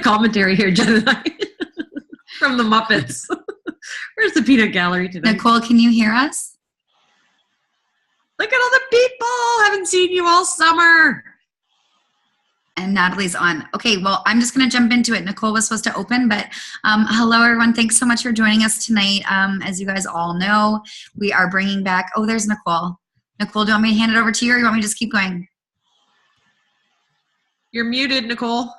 commentary here, Jen and I, from the Muppets. Where's the peanut gallery today? Nicole, can you hear us? Look at all the people. Haven't seen you all summer. And Natalie's on. Okay, well, I'm just going to jump into it. Nicole was supposed to open, but hello, everyone. Thanks so much for joining us tonight. As you guys all know, we are bringing back, oh, there's Nicole. Nicole, do you want me to hand it over to you, or you want me to just keep going? You're muted, Nicole.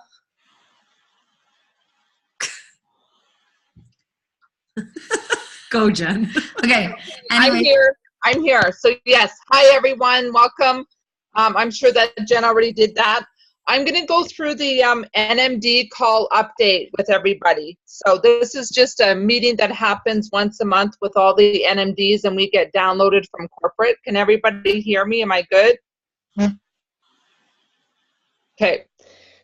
Go, Jen. Okay. Anyway. I'm here. So yes, hi everyone, welcome. I'm sure that Jen already did that. I'm going to go through the NMD call update with everybody. So this is just a meeting that happens once a month with all the NMDs, and we get downloaded from corporate. Can everybody hear me? Am I good? Okay.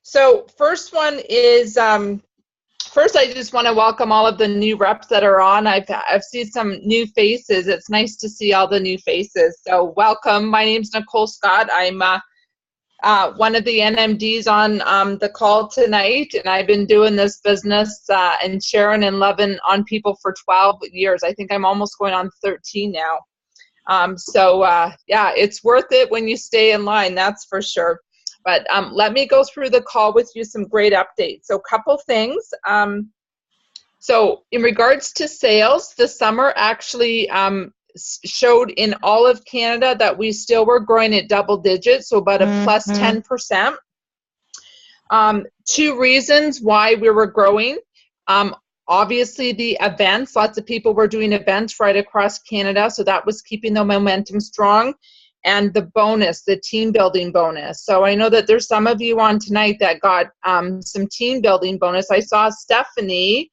So first one is, first I just want to welcome all of the new reps that are on. I've seen some new faces. It's nice to see all the new faces. So welcome. My name's Nicole Scott. I'm one of the NMDs on the call tonight, and I've been doing this business and sharing and loving on people for 12 years. I think I'm almost going on 13 now. Yeah, it's worth it when you stay in line, that's for sure. But let me go through the call with you, some great updates. So a couple things. So in regards to sales, the summer actually showed in all of Canada that we still were growing at double digits, so about a plus 10%. Two reasons why we were growing. Obviously the events, lots of people were doing events right across Canada, so that was keeping the momentum strong. And the bonus, the team building bonus. So I know that there's some of you on tonight that got some team building bonus. I saw Stephanie.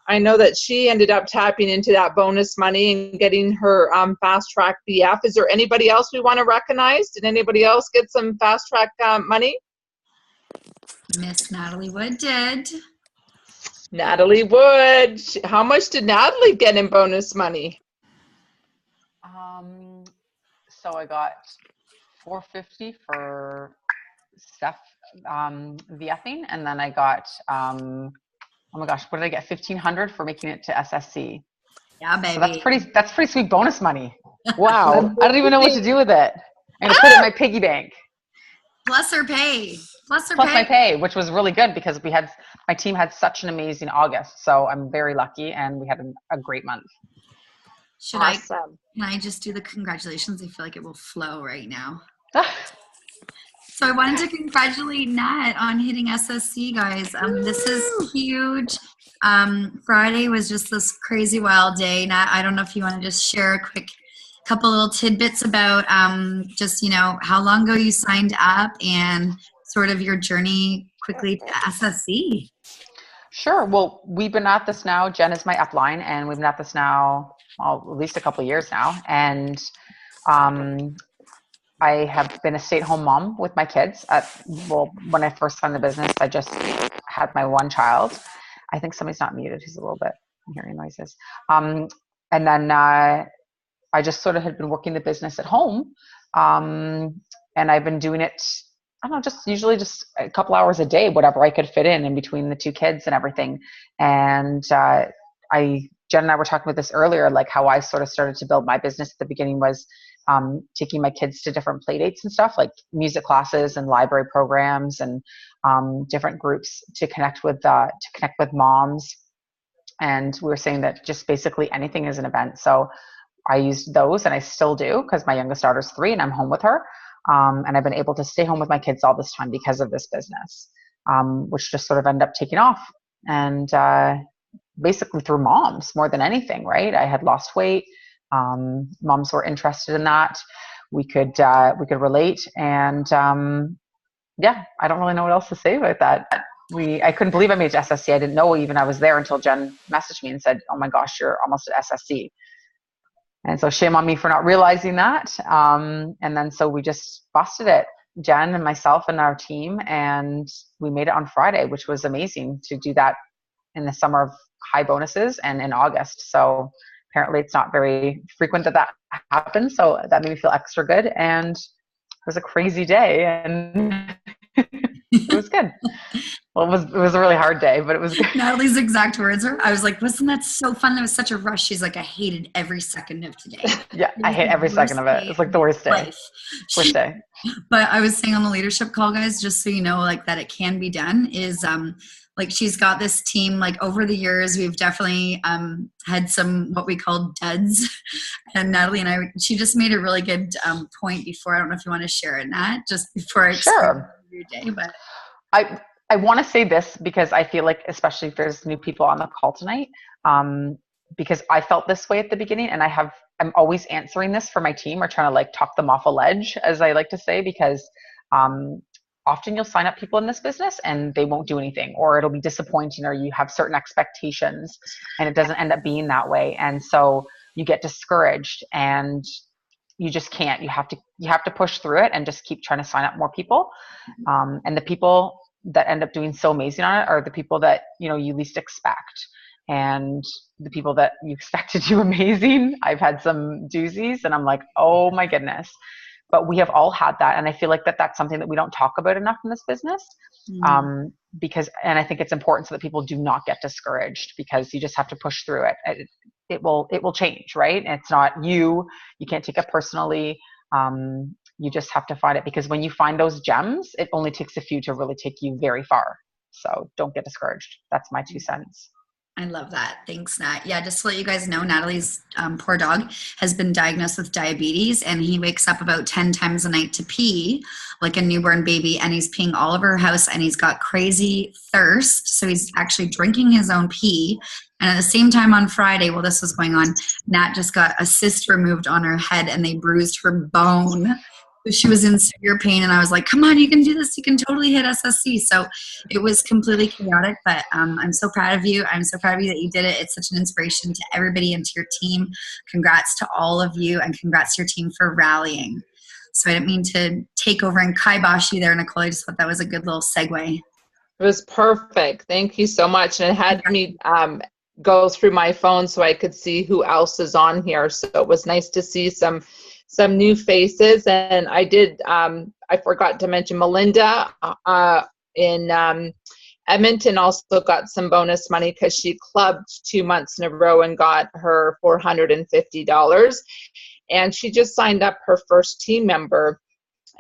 I know that she ended up tapping into that bonus money and getting her fast track BF. Is there anybody else we want to recognize? Did anybody else get some fast track money? Miss Natalie Wood did. Natalie Wood. How much did Natalie get in bonus money? So I got $450 for Steph VFing, and then I got oh my gosh, what did I get? $1,500 for making it to SSC. Yeah, baby. So that's pretty sweet bonus money. Wow. I don't even know what to do with it. I'm gonna put it in my piggy bank. Plus her pay. Plus my pay, which was really good because my team had such an amazing August. So I'm very lucky, and we had a great month. Awesome. Can I just do the congratulations? I feel like it will flow right now. So I wanted to congratulate Nat on hitting SSC, guys. This is huge. Friday was just this crazy wild day. Nat, I don't know if you want to just share a quick couple little tidbits about just, how long ago you signed up and sort of your journey quickly to SSC. Sure. Well, we've been at this now. Jen is my upline, and we've been at this now at least a couple of years now. And I have been a stay-at-home mom with my kids. When I first started the business, I just had my one child. I think somebody's not muted. He's a little bit, I'm hearing noises. And then I just sort of had been working the business at home. And I've been doing it, I don't know, usually just a couple hours a day, whatever I could fit in between the two kids and everything. And Jen and I were talking about this earlier, like how I sort of started to build my business at the beginning was taking my kids to different play dates and stuff, like music classes and library programs and different groups to connect with moms. And we were saying that just basically anything is an event. So I used those, and I still do, because my youngest daughter's 3 and I'm home with her. And I've been able to stay home with my kids all this time because of this business, which just sort of ended up taking off. And basically through moms more than anything, right? I had lost weight. Moms were interested in that. We could relate. And yeah, I don't really know what else to say about that. I couldn't believe I made it to SSC. I didn't know even I was there until Jen messaged me and said, "Oh my gosh, you're almost at SSC." And so shame on me for not realizing that. And then so we just busted it, Jen and myself and our team, and we made it on Friday, which was amazing to do that in the summer of high bonuses and in August. So apparently it's not very frequent that happens. So that made me feel extra good. And it was a crazy day. And It was good. Well, it was a really hard day, but it was good. Natalie's exact words are, I was like, wasn't that so fun? There was such a rush. She's like, I hated every second of today. Yeah, I hate every second of it. It's like the worst day. Worst day. But I was saying on the leadership call, guys, just so you know, like that it can be done is like she's got this team, like over the years, we've definitely had some what we call duds. And Natalie and I, she just made a really good point before. I don't know if you want to share it, Nat, just before I Sure. Your day, but I want to say this because I feel like, especially if there's new people on the call tonight, because I felt this way at the beginning, and I'm always answering this for my team or trying to like talk them off a ledge, as I like to say, because often you'll sign up people in this business and they won't do anything, or it'll be disappointing, or you have certain expectations and it doesn't end up being that way. And so you get discouraged and you just can't. You have to push through it and just keep trying to sign up more people. And the people that end up doing so amazing on it are the people that, you know, you least expect. And the people that you expect to do amazing, I've had some doozies and I'm like, oh my goodness. But we have all had that. And I feel like that's something that we don't talk about enough in this business. Because I think it's important so that people do not get discouraged, because you just have to push through it. It will change, right? And it's not you can't take it personally. You just have to find it, because when you find those gems, it only takes a few to really take you very far. So don't get discouraged. That's my 2 cents. I love that. Thanks, Nat. Yeah, just to let you guys know, Natalie's poor dog has been diagnosed with diabetes, and he wakes up about 10 times a night to pee like a newborn baby, and he's peeing all over her house, and he's got crazy thirst. So he's actually drinking his own pee. And at the same time on Friday, while this was going on, Nat just got a cyst removed on her head and they bruised her bone. She was in severe pain, and I was like, come on, you can do this. You can totally hit SSC. So it was completely chaotic, but I'm so proud of you. I'm so proud of you that you did it. It's such an inspiration to everybody and to your team. Congrats to all of you, and congrats to your team for rallying. So I didn't mean to take over and kibosh you there, Nicole. I just thought that was a good little segue. It was perfect. Thank you so much. And it had me go through my phone so I could see who else is on here. So it was nice to see some new faces. And I did, I forgot to mention Melinda in Edmonton also got some bonus money because she clubbed 2 months in a row and got her $450. And she just signed up her first team member.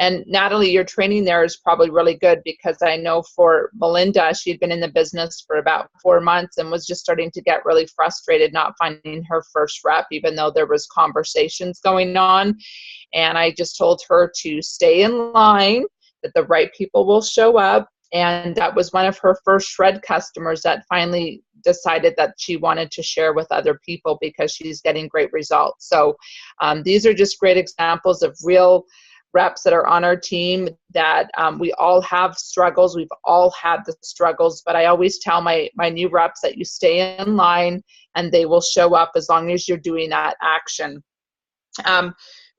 And Natalie, your training there is probably really good, because I know for Melinda, she'd been in the business for about 4 months and was just starting to get really frustrated not finding her first rep, even though there was conversations going on. And I just told her to stay in line, that the right people will show up. And that was one of her first shred customers that finally decided that she wanted to share with other people because she's getting great results. So these are just great examples of real reps that are on our team that we all have struggles. We've all had the struggles, but I always tell my new reps that you stay in line and they will show up as long as you're doing that action.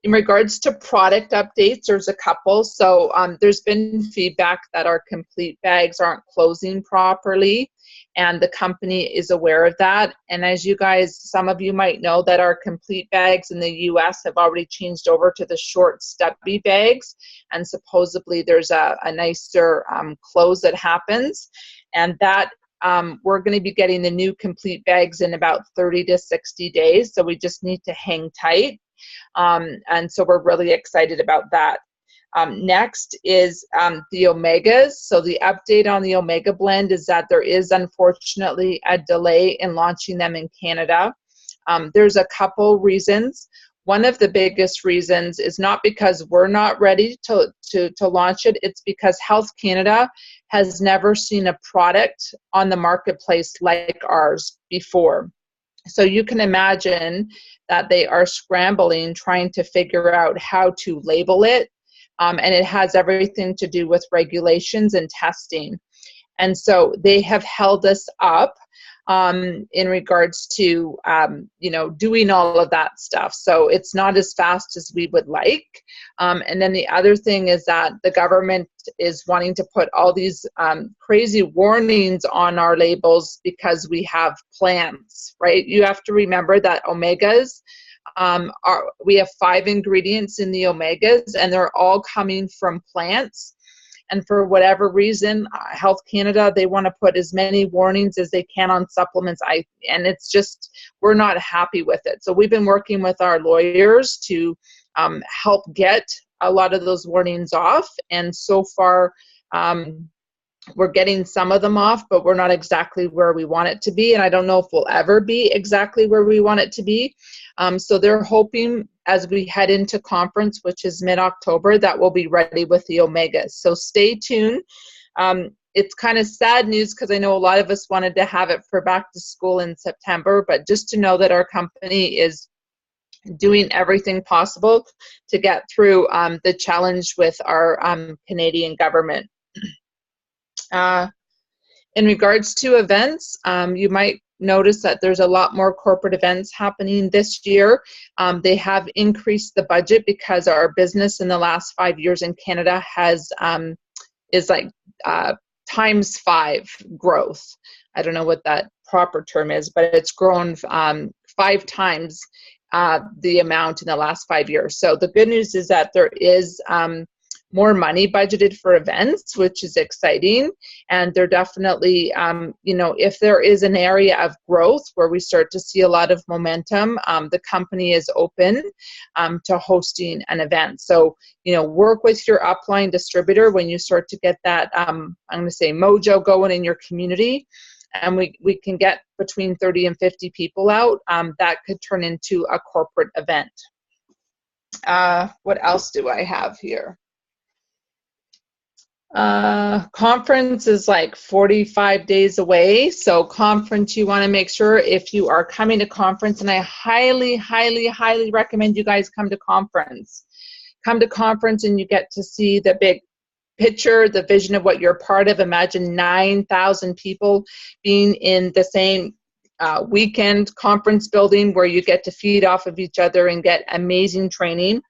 In regards to product updates, there's a couple. So there's been feedback that our complete bags aren't closing properly, and the company is aware of that. And as you guys, some of you might know that our complete bags in the US have already changed over to the short stubby bags, and supposedly there's a nicer close that happens, and that we're going to be getting the new complete bags in about 30 to 60 days. So we just need to hang tight. And so we're really excited about that. Next is the Omegas. So the update on the Omega blend is that there is unfortunately a delay in launching them in Canada. There's a couple reasons. One of the biggest reasons is not because we're not ready to launch it. It's because Health Canada has never seen a product on the marketplace like ours before. So you can imagine that they are scrambling, trying to figure out how to label it. And it has everything to do with regulations and testing. And so they have held us up in regards to, doing all of that stuff. So it's not as fast as we would like. And then the other thing is that the government is wanting to put all these crazy warnings on our labels because we have plants, right? You have to remember that Omegas, we have 5 ingredients in the Omegas, and they're all coming from plants. And for whatever reason, Health Canada, they want to put as many warnings as they can on supplements. And it's just, we're not happy with it. So we've been working with our lawyers to help get a lot of those warnings off. And so far, we're getting some of them off, but we're not exactly where we want it to be. And I don't know if we'll ever be exactly where we want it to be. So they're hoping as we head into conference, which is mid-October, that we'll be ready with the Omegas. So stay tuned. It's kind of sad news because I know a lot of us wanted to have it for back to school in September, but just to know that our company is doing everything possible to get through the challenge with our Canadian government. In regards to events, you might notice that there's a lot more corporate events happening this year. They have increased the budget because our business in the last 5 years in Canada has is like times 5 growth. I don't know what that proper term is, but it's grown 5 times the amount in the last 5 years. So the good news is that there is more money budgeted for events, which is exciting. And they're definitely, if there is an area of growth where we start to see a lot of momentum, the company is open to hosting an event. So, work with your upline distributor when you start to get that, I'm going to say mojo going in your community. And we can get between 30 and 50 people out. That could turn into a corporate event. What else do I have here? Conference is like 45 days away. So conference, you want to make sure if you are coming to conference, and I highly, highly, highly recommend you guys come to conference. Come to conference and you get to see the big picture, the vision of what you're part of. Imagine 9,000 people being in the same weekend conference building where you get to feed off of each other and get amazing training.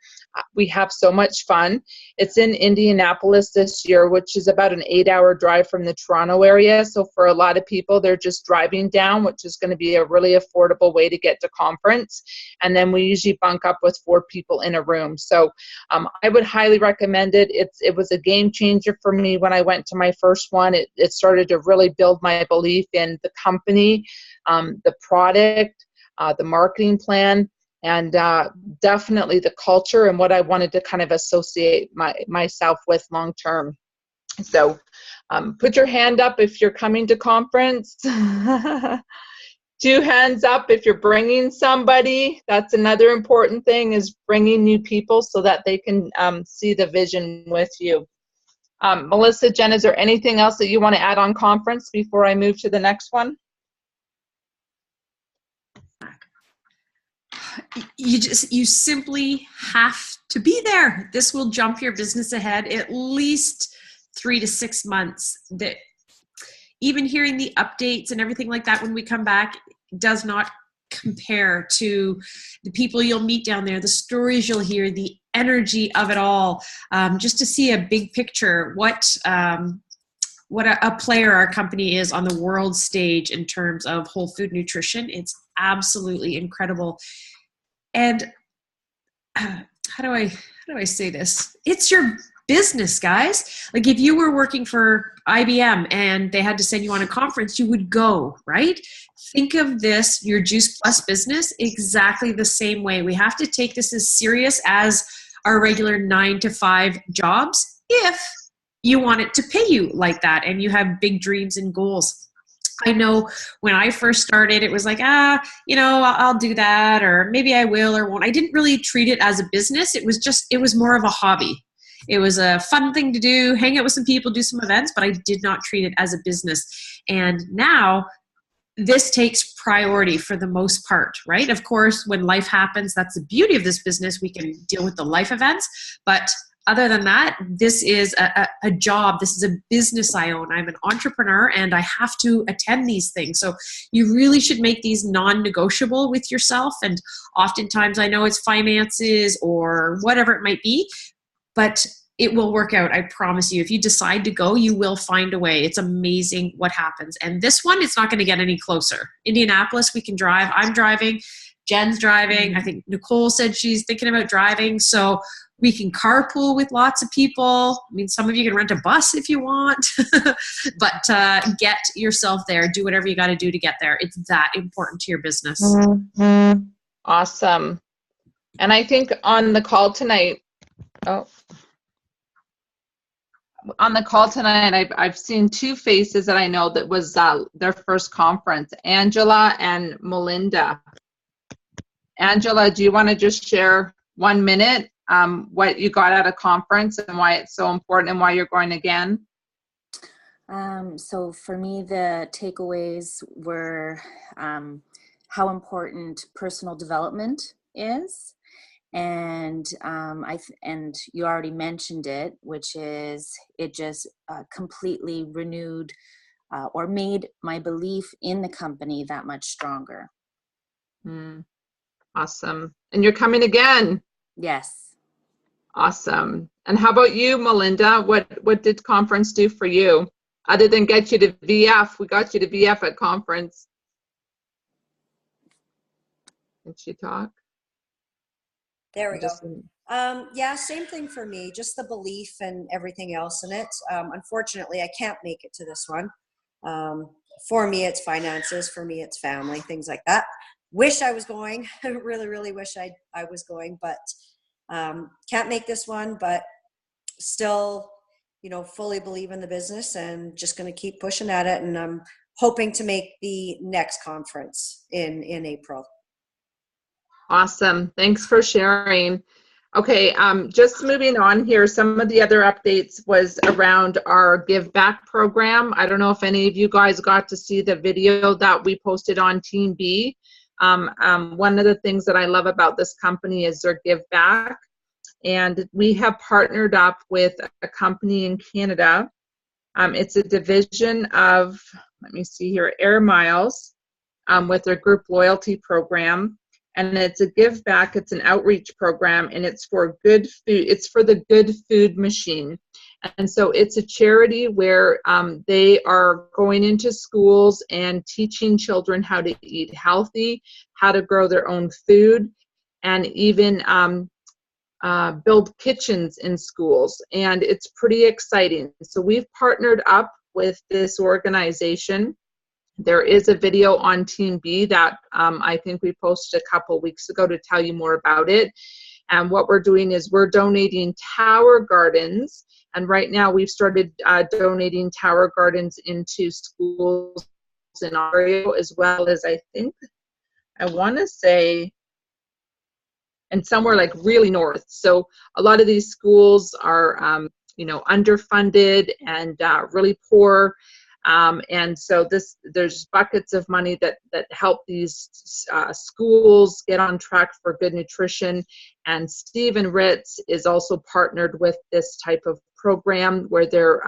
We have so much fun. It's in Indianapolis this year, which is about an 8-hour drive from the Toronto area. So for a lot of people, they're just driving down, which is going to be a really affordable way to get to conference. And then we usually bunk up with 4 people in a room. So I would highly recommend it. It was a game changer for me when I went to my first one. It started to really build my belief in the company, the product, the marketing plan, and definitely the culture and what I wanted to kind of associate myself with long term. So put your hand up if you're coming to conference. 2 hands up if you're bringing somebody. That's another important thing, is bringing new people so that they can see the vision with you. Melissa, Jen, is there anything else that you want to add on conference before I move to the next one? You simply have to be there. This will jump your business ahead at least 3 to 6 months. That even hearing the updates and everything like that when we come back does not compare to the people you'll meet down there, the stories you'll hear, the energy of it all. Just to see a big picture, what a player our company is on the world stage in terms of whole food nutrition. It's absolutely incredible. And how do I say this? It's your business, guys. Like if you were working for IBM and they had to send you on a conference, you would go, right? Think of this, your Juice Plus business, exactly the same way. We have to take this as serious as our regular 9 to 5 jobs if you want it to pay you like that and you have big dreams and goals. I know when I first started, it was like, I'll do that, or maybe I will or won't. I didn't really treat it as a business. It was more of a hobby. It was a fun thing to do, hang out with some people, do some events, but I did not treat it as a business. And now this takes priority for the most part, right? Of course, when life happens, that's the beauty of this business. We can deal with the life events, but other than that, this is a job. This is a business I own. I'm an entrepreneur and I have to attend these things. So you really should make these non-negotiable with yourself. And oftentimes I know it's finances or whatever it might be, but it will work out. I promise you. If you decide to go, you will find a way. It's amazing what happens. And this one, it's not going to get any closer. Indianapolis, we can drive. I'm driving. Jen's driving. I think Nicole said she's thinking about driving. So We can carpool with lots of people. I mean, some of you can rent a bus if you want, but get yourself there. Do whatever you got to do to get there. It's that important to your business. Mm-hmm. Awesome. And I think on the call tonight, I've seen two faces that I know that was their first conference, Angela and Melinda. Angela, do you want to just share 1 minute what you got at a conference and why it's so important and why you're going again? So for me, the takeaways were how important personal development is. And and you already mentioned it, which is it just completely renewed or made my belief in the company that much stronger. Awesome. And you're coming again? Yes. Awesome. And how about you, Melinda? What did conference do for you? Other than get you to VF, we got you to VF at conference. Did she talk? There we go. Yeah, same thing for me, just the belief and everything else in it. Unfortunately, I can't make it to this one. For me, it's finances. For me, it's family, things like that. Wish I was going. I really, really wish I was going, but can't make this one, but still, fully believe in the business and just going to keep pushing at it. And I'm hoping to make the next conference in April. Awesome. Thanks for sharing. Okay, just moving on here, some of the other updates was around our Give Back program. I don't know if any of you guys got to see the video that we posted on Team B. One of the things that I love about this company is their Give Back. And we have partnered up with a company in Canada. It's a division of, let me see here, Air Miles with their group loyalty program. And it's a give back, it's an outreach program, and it's for good food. It's for the Good Food Machine. And so it's a charity where they are going into schools and teaching children how to eat healthy, how to grow their own food, and even build kitchens in schools. And it's pretty exciting. So we've partnered up with this organization. There is a video on Team B that I think we posted a couple weeks ago to tell you more about it. And what we're doing is we're donating tower gardens. And right now we've started donating tower gardens into schools in Ontario, as well as I want to say, and somewhere like really north. So a lot of these schools are, underfunded and really poor. And so there's buckets of money that help these schools get on track for good nutrition. And Stephen Ritz is also partnered with this type of program where they're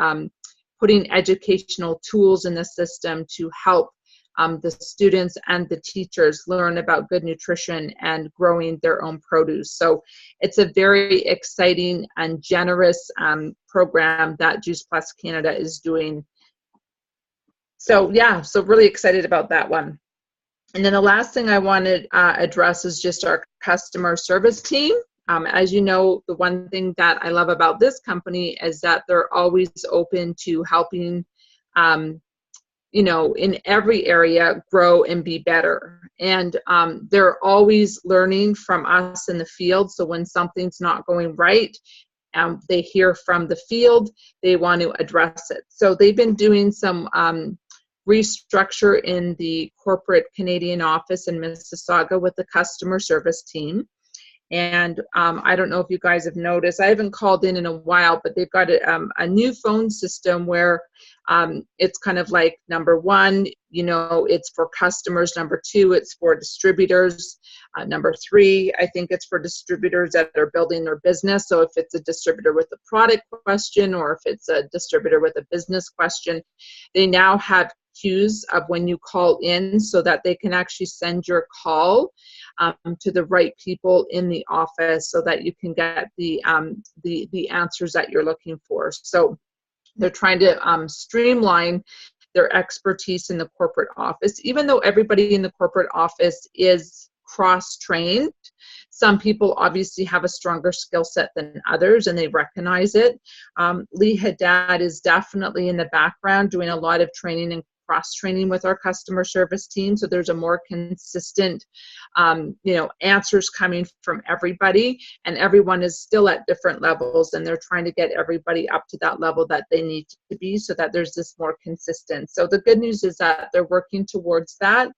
putting educational tools in the system to help the students and the teachers learn about good nutrition and growing their own produce. So it's a very exciting and generous program that Juice Plus Canada is doing. So yeah, so really excited about that one. And then the last thing I want to address is just our customer service team. As you know, the one thing that I love about this company is that they're always open to helping, in every area grow and be better. And they're always learning from us in the field. So when something's not going right, they hear from the field, they want to address it. So they've been doing some restructure in the corporate Canadian office in Mississauga with the customer service team. And I don't know if you guys have noticed, I haven't called in a while, but they've got a new phone system where it's kind of like number one, it's for customers. Number two, it's for distributors. Number three, I think it's for distributors that are building their business. So if it's a distributor with a product question, or if it's a distributor with a business question, they now have queues of when you call in so that they can actually send your call to the right people in the office so that you can get the answers that you're looking for. So they're trying to streamline their expertise in the corporate office, even though everybody in the corporate office is cross-trained. Some people obviously have a stronger skill set than others, and they recognize it. Lee Haddad is definitely in the background doing a lot of training and cross-training with our customer service team, so there's a more consistent answers coming from everybody, and everyone is still at different levels, and they're trying to get everybody up to that level that they need to be, so that there's this more consistent. So the good news is that they're working towards that,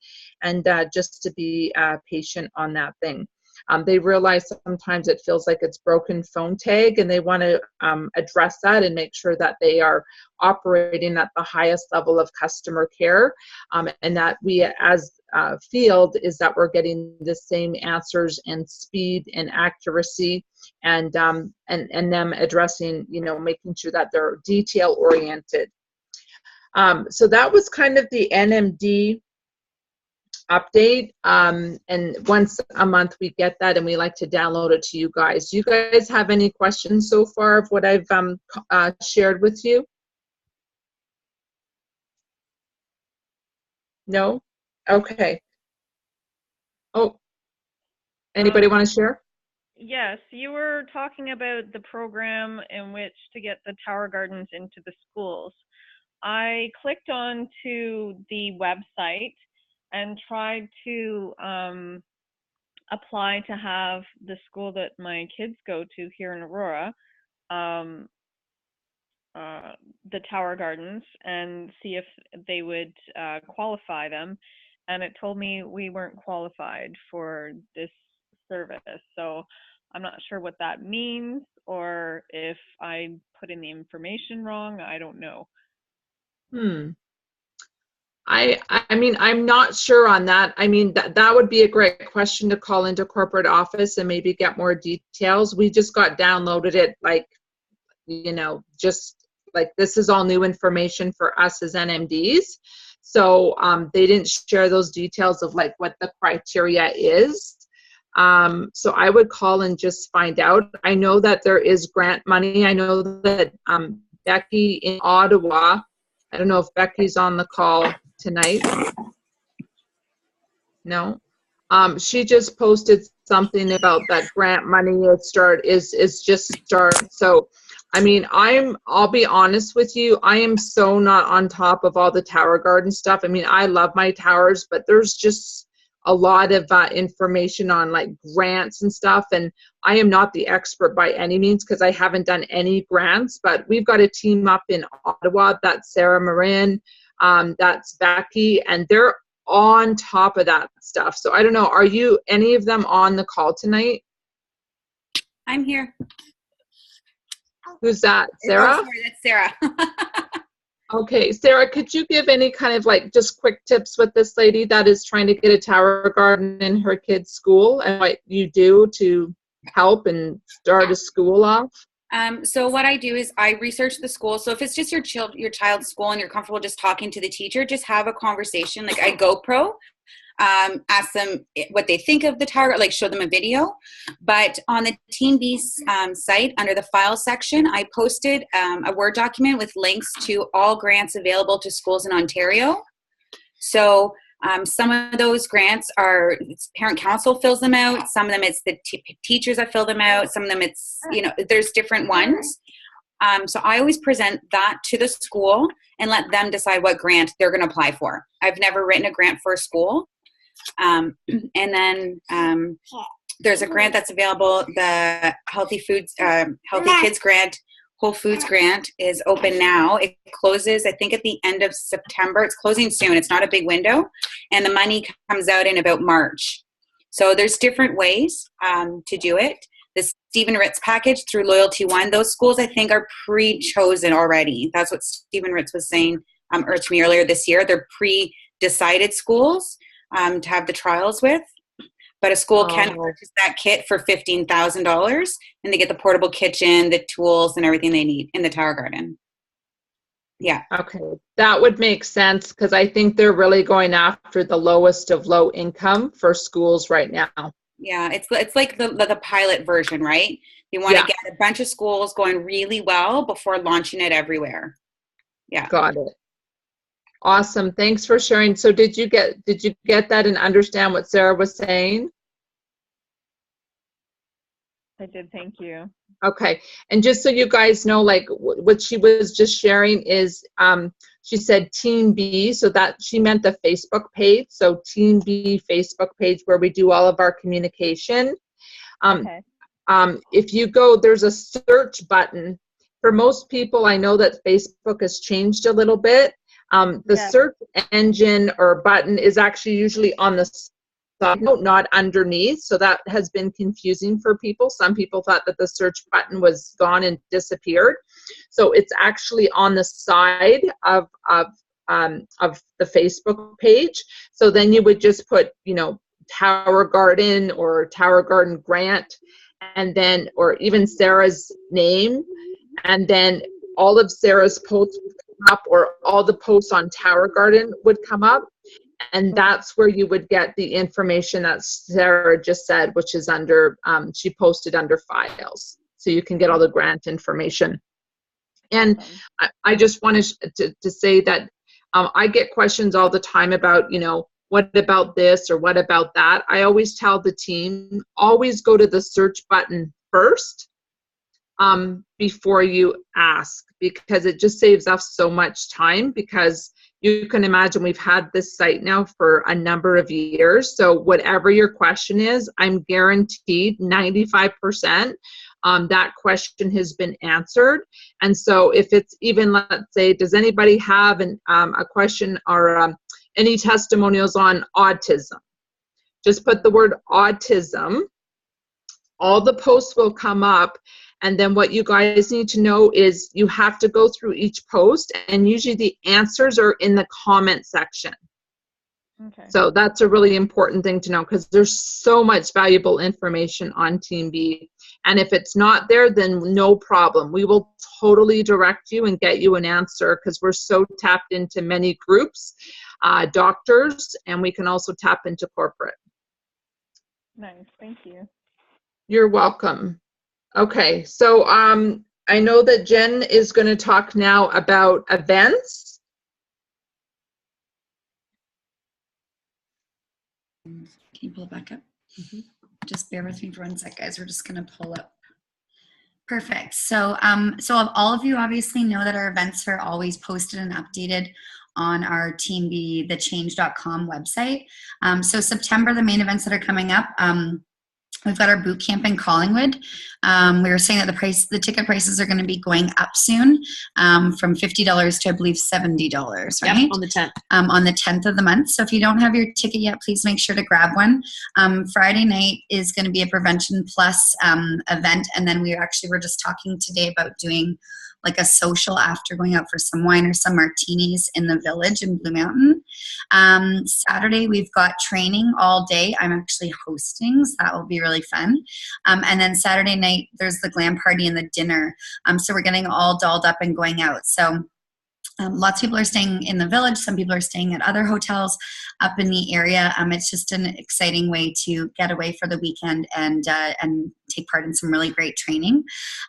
and just to be patient on that thing. They realize sometimes it feels like it's broken phone tag, and they want to address that and make sure that they are operating at the highest level of customer care, and that we as field is that we're getting the same answers and speed and accuracy, and them addressing, making sure that they're detail oriented. So that was kind of the NMD update, and once a month we get that, and we like to download it to you guys. Do you guys have any questions so far of what I've shared with you? No? Okay. Oh, anybody want to share? Yes, you were talking about the program in which to get the Tower Gardens into the schools. I clicked on to the website and tried to apply to have the school that my kids go to here in Aurora, the Tower Gardens, and see if they would qualify them. And it told me we weren't qualified for this service. So I'm not sure what that means, or if I put in the information wrong. I don't know. I mean, I'm not sure on that. I mean, that would be a great question to call into corporate office and maybe get more details. We just got downloaded it, like, just like this is all new information for us as NMDs. So they didn't share those details of like what the criteria is. So I would call and just find out. I know that there is grant money. I know that Becky in Ottawa, I don't know if Becky's on the call tonight. No. She just posted something about that grant money is just start. So I mean, I'll be honest with you, I am so not on top of all the Tower Garden stuff. I mean, I love my towers, but there's just a lot of information on like grants and stuff, and I am not the expert by any means because I haven't done any grants, but we've got a team up in Ottawa. That's Sarah Marin, that's Becky, and they're on top of that stuff. So I don't know, are you any of them on the call tonight? I'm here. Who's that? Sarah? Oh, sorry, that's Sarah. Okay, Sarah, could you give any kind of like just quick tips with this lady that is trying to get a Tower Garden in her kid's school, and what you do to help and start a school off? So what I do is I research the school. So if it's just your child's school and you're comfortable just talking to the teacher, just have a conversation. Like I GoPro, ask them what they think of the Tower, like show them a video. But on the Team B site, under the file section, I posted a Word document with links to all grants available to schools in Ontario. So some of those grants are parent council fills them out. Some of them it's the teachers that fill them out. Some of them it's, there's different ones. So I always present that to the school and let them decide what grant they're going to apply for. I've never written a grant for a school. And then there's a grant that's available. The Healthy Kids Grant, Whole Foods Grant is open now. It closes, I think, at the end of September. It's closing soon. It's not a big window. And the money comes out in about March. So there's different ways to do it. The Stephen Ritz package through Loyalty One, those schools I think are pre-chosen already. That's what Stephen Ritz was saying to me earlier this year. They're pre-decided schools to have the trials with. But a school can purchase that kit for $15,000, and they get the portable kitchen, the tools, and everything they need in the Tower Garden. Yeah. Okay, that would make sense because I think they're really going after the lowest of low income for schools right now. Yeah, it's like the pilot version, right? You want to get a bunch of schools going really well before launching it everywhere. Yeah. Got it. Awesome. Thanks for sharing. So did you get that and understand what Sarah was saying? I did. Thank you. Okay. And just so you guys know, like what she was just sharing is, she said Team B, so that she meant the Facebook page. So Team B Facebook page where we do all of our communication. Okay. If you go, there's a search button. For most people, I know that Facebook has changed a little bit. The search engine or button is actually usually on the side, not underneath. So that has been confusing for people. Some people thought that the search button was gone and disappeared. So it's actually on the side of the Facebook page. So then you would just put, Tower Garden or Tower Garden Grant, and then, or even Sarah's name, and then all of Sarah's posts would come up, or all the posts on Tower Garden would come up, and that's where you would get the information that Sarah just said, which is under, she posted under files, so you can get all the grant information. And I just wanted to say that I get questions all the time about, what about this or what about that? I always tell the team, always go to the search button first before you ask, because it just saves us so much time, because you can imagine we've had this site now for a number of years. So whatever your question is, I'm guaranteed 95% that question has been answered. And so if it's even, let's say, does anybody have a question or any testimonials on autism? Just put the word autism. All the posts will come up. And then what you guys need to know is you have to go through each post, and usually the answers are in the comment section. Okay. So that's a really important thing to know, because there's so much valuable information on Team B. And if it's not there, then no problem. We will totally direct you and get you an answer, because we're so tapped into many groups, doctors, and we can also tap into corporate. Nice. Thank you. You're welcome. Okay. So I know that Jen is going to talk now about events. Can you pull it back up? Just bear with me for 1 sec, guys. We're just going to pull up. Perfect. So, all of you obviously know that our events are always posted and updated on our Team B, thechange.com website. So September, the main events that are coming up, we've got our boot camp in Collingwood. We were saying that the ticket prices are going to be going up soon, from $50 to, I believe, $70, right? Yep, on the 10th. On the 10th of the month. So if you don't have your ticket yet, please make sure to grab one. Friday night is going to be a Prevention Plus event. And then we're just talking today about doing like a social after, going out for some wine or some martinis in the village in Blue Mountain. Saturday, we've got training all day. I'm actually hosting, so that will be really fun. And then Saturday night, there's the glam party and the dinner. So we're getting all dolled up and going out. So lots of people are staying in the village. Some people are staying at other hotels up in the area. It's just an exciting way to get away for the weekend and take part in some really great training.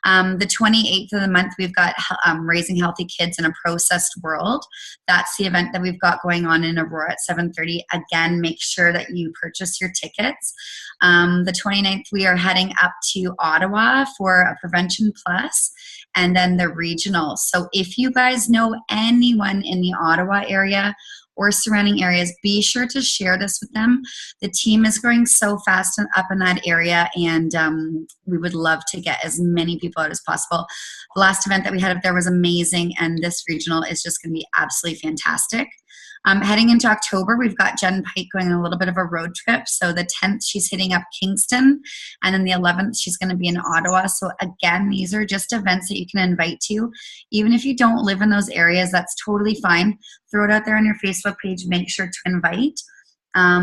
The 28th of the month, we've got Raising Healthy Kids in a Processed World. That's the event that we've got going on in Aurora at 7:30. Again, make sure that you purchase your tickets. The 29th, we are heading up to Ottawa for a Prevention Plus, and then the regional. So if you guys know anyone in the Ottawa area or surrounding areas, be sure to share this with them. The team is growing so fast and up in that area, and we would love to get as many people out as possible. The last event that we had up there was amazing, and this regional is just going to be absolutely fantastic. Heading into October, we've got Jen Pike going on a little bit of a road trip. So the 10th, she's hitting up Kingston, and then the 11th, she's going to be in Ottawa. So again, these are just events that you can invite to. Even if you don't live in those areas, that's totally fine. Throw it out there on your Facebook page. Make sure to invite.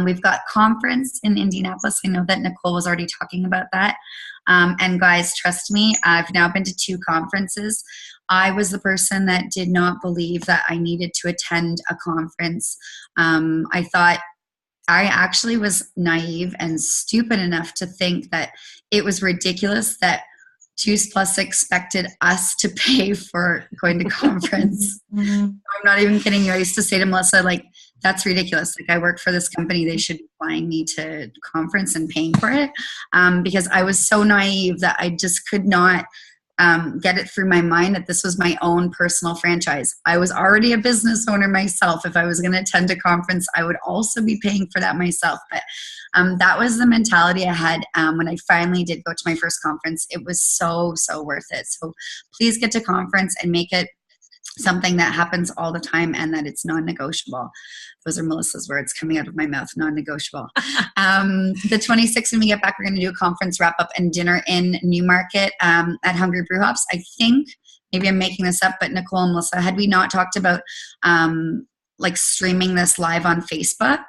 We've got conference in Indianapolis. I know that Nicole was already talking about that. And guys, trust me, I've now been to 2 conferences. I was the person that did not believe that I needed to attend a conference. I thought I actually was naive and stupid enough to think that it was ridiculous that Juice Plus expected us to pay for going to conference. I'm not even kidding you. I used to say to Melissa, like, that's ridiculous. Like, I work for this company. They should be flying me to conference and paying for it, because I was so naive that I just could not get it through my mind that this was my own personal franchise. I was already a business owner myself. If I was going to attend a conference, I would also be paying for that myself. But that was the mentality I had when I finally did go to my first conference. It was so worth it. So please get to conference and make it something that happens all the time and that it's non-negotiable. Those are Melissa's words coming out of my mouth, non-negotiable. The 26th, when we get back, we're going to do a conference wrap-up and dinner in Newmarket at Hungry Brew Hops. I think, maybe I'm making this up, but Nicole and Melissa, had we not talked about like streaming this live on Facebook?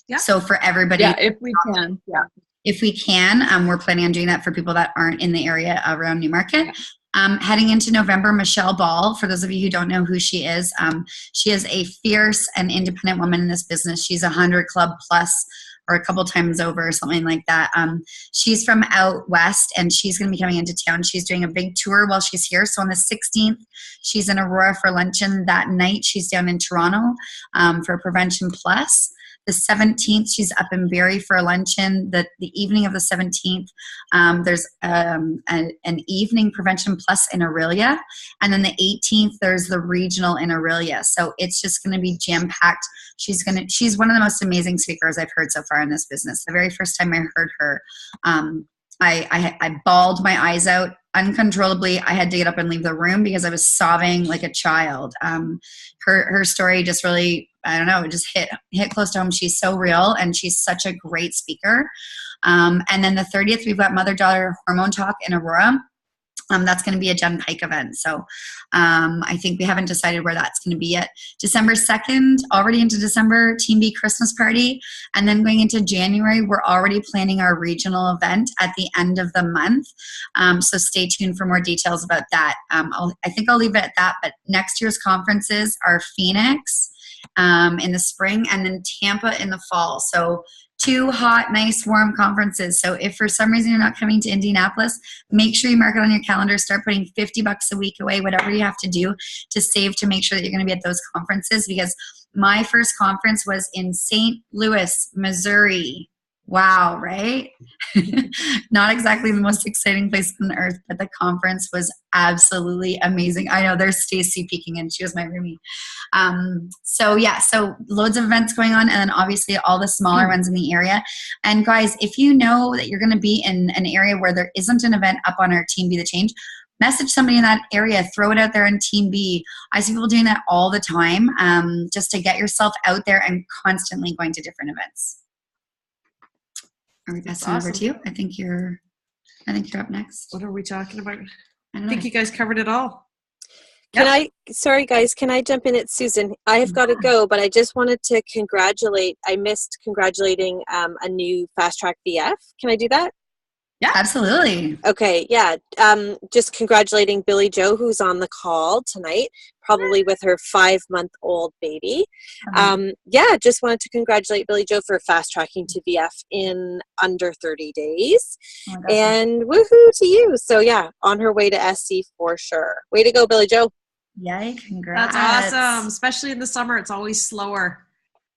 Yeah. So for everybody. Yeah, if we can. Yeah. If we can, we're planning on doing that for people that aren't in the area around Newmarket. Heading into November, Michelle Ball, for those of you who don't know who she is a fierce and independent woman in this business. She's 100 club plus or a couple times over or something like that. She's from out west and she's going to be coming into town. She's doing a big tour while she's here. So on the 16th, she's in Aurora for luncheon. That night, she's down in Toronto for Prevention Plus. The 17th, she's up in Barrie for a luncheon. The evening of the 17th, there's an evening Prevention Plus in Aurelia. And then the 18th, there's the regional in Aurelia. So it's just going to be jam-packed. She's one of the most amazing speakers I've heard so far in this business. The very first time I heard her, I bawled my eyes out uncontrollably. I had to get up and leave the room because I was sobbing like a child. Her story just really, I don't know, it just hit close to home. She's so real and she's such a great speaker. And then the 30th, we've got Mother-Daughter Hormone Talk in Aurora. That's going to be a Jen Pike event. So I think we haven't decided where that's going to be yet. December 2nd, already into December, Team B Christmas party. And then going into January, we're already planning our regional event at the end of the month. So stay tuned for more details about that. I think I'll leave it at that. But next year's conferences are Phoenix in the spring and then Tampa in the fall. So 2 hot, nice, warm conferences. So if for some reason you're not coming to Indianapolis, make sure you mark it on your calendar. Start putting $50 a week away, whatever you have to do to save to make sure that you're going to be at those conferences. Because my first conference was in St. Louis, Missouri. Wow, right? Not exactly the most exciting place on earth, but the conference was absolutely amazing. I know there's Stacy peeking in. She was my roomie. So loads of events going on, and then obviously all the smaller ones in the area. And guys, if you know that you're going to be in an area where there isn't an event up on our Team Be the Change, message somebody in that area, throw it out there in Team B. I see people doing that all the time, just to get yourself out there and constantly going to different events. Are we passing over to you? I think you're up next. What are we talking about? I think you guys covered it all. Sorry guys, can I jump in? It's Susan. I have got to go, but I just wanted to I missed congratulating a new Fast Track VF. Can I do that? Yeah, absolutely. Okay, yeah. Just congratulating Billy Joe, who's on the call tonight, probably with her 5-month-old baby. Just wanted to congratulate Billy Joe for fast tracking to VF in under 30 days. And woohoo to you. So yeah, on her way to SC for sure. Way to go, Billy Joe. Yay, congrats. That's awesome. Especially in the summer, it's always slower.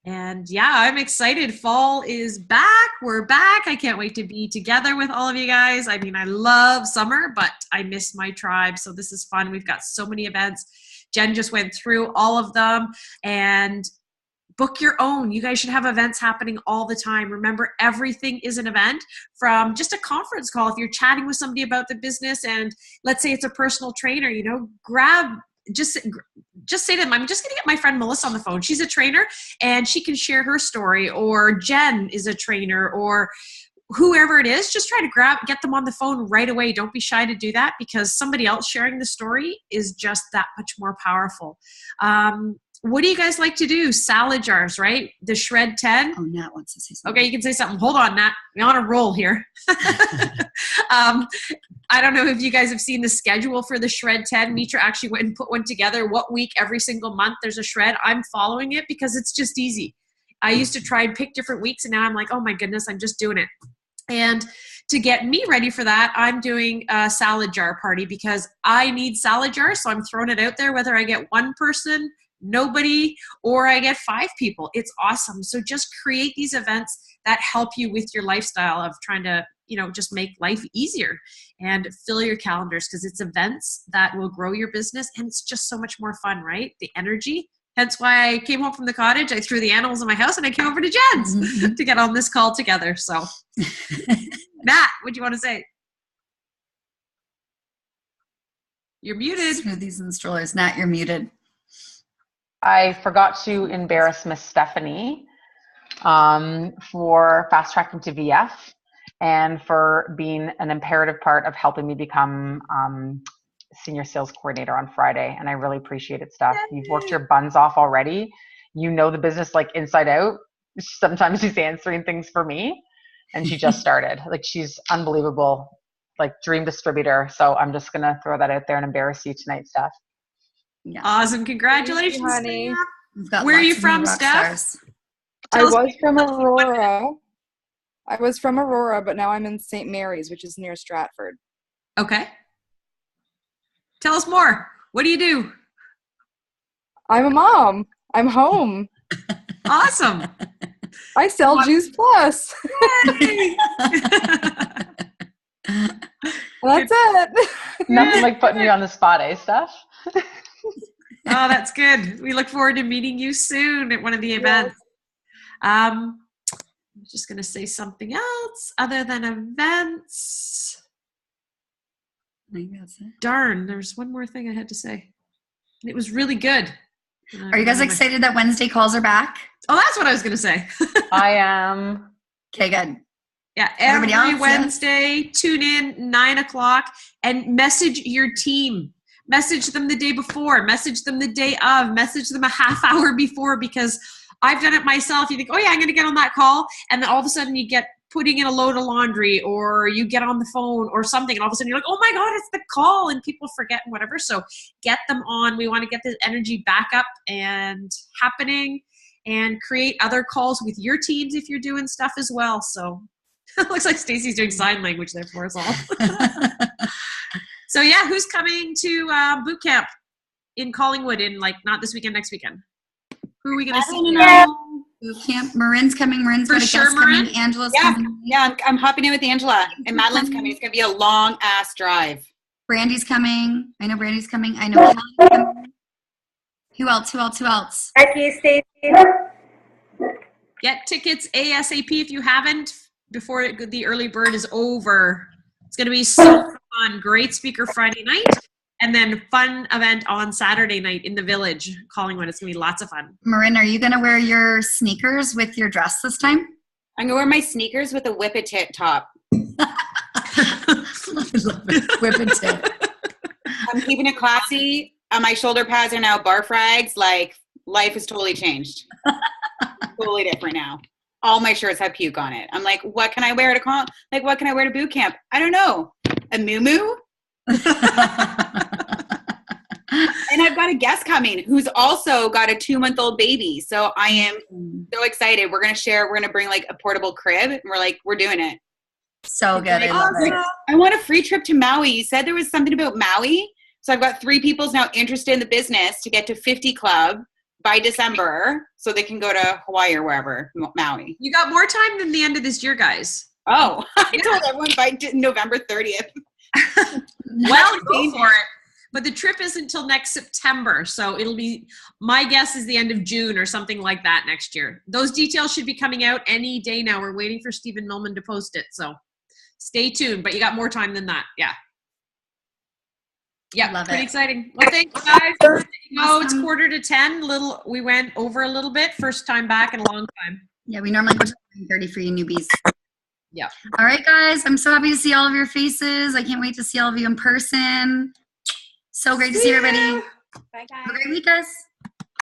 And yeah, I'm excited. Fall is back. We're back. I can't wait to be together with all of you guys. I mean, I love summer, but I miss my tribe. So this is fun. We've got so many events. Jen just went through all of them, and book your own. You guys should have events happening all the time. Remember, everything is an event, from just a conference call. If you're chatting with somebody about the business and let's say it's a personal trainer, just say to them, I'm just going to get my friend Melissa on the phone. She's a trainer and she can share her story, or Jen is a trainer, or whoever it is. Just try to get them on the phone right away. Don't be shy to do that, because somebody else sharing the story is just that much more powerful. What do you guys like to do? Salad jars, right? The Shred 10. Oh, Nat wants to say something. Okay, you can say something. Hold on, Nat. We're on a roll here. I don't know if you guys have seen the schedule for the Shred 10. Mitra actually went and put one together. What week, every single month, there's a shred. I'm following it because it's just easy. I used to try and pick different weeks, and now I'm like, oh my goodness, I'm just doing it. And to get me ready for that, I'm doing a salad jar party because I need salad jars. So I'm throwing it out there, whether I get one person nobody, or I get 5 people. It's awesome. So just create these events that help you with your lifestyle of trying to, just make life easier, and fill your calendars, because it's events that will grow your business, and it's just so much more fun, right? The energy. Hence why I came home from the cottage. I threw the animals in my house and I came over to Jen's to get on this call together. So Matt, what do you want to say? You're muted. Smoothies and strollers. Nat, you're muted. I forgot to embarrass Miss Stephanie for fast tracking to VF and for being an imperative part of helping me become senior sales coordinator on Friday. And I really appreciate it, Steph. You've worked your buns off already. You know the business like inside out. Sometimes she's answering things for me, and she just started. Like, she's unbelievable, like dream distributor. So I'm just going to throw that out there and embarrass you tonight, Steph. Yeah. Awesome. Congratulations, honey. Steph. Where are you from, Steph? I was from Aurora. But now I'm in St. Mary's, which is near Stratford. Okay. Tell us more. What do you do? I'm a mom. I'm home. Awesome. I sell Juice Plus. That's it. Nothing like putting you on the spot, eh, Steph? Oh, that's good. We look forward to meeting you soon at one of the events. I'm just going to say something else other than events. I think that's it. Darn, there's one more thing I had to say. It was really good. Are you guys excited that Wednesday calls are back? Oh, that's what I was going to say. I am. Okay, good. Yeah, Everybody every else, Wednesday, tune in 9:00 and message your team. Message them the day before, message them the day of, message them a half hour before, because I've done it myself. You think, oh yeah, I'm going to get on that call. And then all of a sudden you get putting in a load of laundry, or you get on the phone or something, and all of a sudden you're like, oh my God, it's the call, and people forget and whatever. So get them on. We want to get this energy back up and happening, and create other calls with your teams if you're doing stuff as well. So it looks like Stacey's doing sign language there for us all. So yeah, who's coming to boot camp in Collingwood in not this weekend, next weekend? Who are we going to see? Boot camp. Marin's coming. Marin's For got a sure, guest Marin? coming. Angela's Yeah, coming. yeah, I'm hopping in with Angela, and Madeline's coming. It's gonna be a long ass drive. Brandy's coming. I know Brandy's coming. I know Kelly's coming. Who else? Thank you, Stacey. Get tickets ASAP if you haven't, before the early bird is over. It's going to be so fun. Great speaker Friday night, and then fun event on Saturday night in the Village, Collingwood. It's going to be lots of fun. Marin, are you going to wear your sneakers with your dress this time? I'm gonna wear my sneakers with a whip-it-tit top. Whip-it-tit. I'm keeping it classy. My shoulder pads are now bar frags. Like, life has totally changed. Totally different now. All my shirts have puke on it. I'm like, what can I wear to what can I wear to boot camp? I don't know. A muumuu? And I've got a guest coming who's also got a 2-month-old baby. So I am so excited. We're going to bring a portable crib, and we're doing it. So good. I love it. I want a free trip to Maui. You said there was something about Maui. So I've got 3 people now interested in the business to get to 50 Club by December, so they can go to Hawaii or wherever, Maui. You got more time than the end of this year, guys. Oh, I told everyone by November 30th. Well, go for it. But the trip isn't until next September. So it'll be, my guess is the end of June or something like that next year. Those details should be coming out any day now. We're waiting for Stephen Millman to post it. So stay tuned, but you got more time than that. Yeah. Yeah, love pretty it. exciting. Well, thanks, guys. It's 9:45. We went over a little bit. First time back in a long time. Yeah, we normally go to 9:30 for you newbies. Yeah. All right, guys. I'm so happy to see all of your faces. I can't wait to see all of you in person. So great to see everybody. Bye, guys. Have a great week, guys.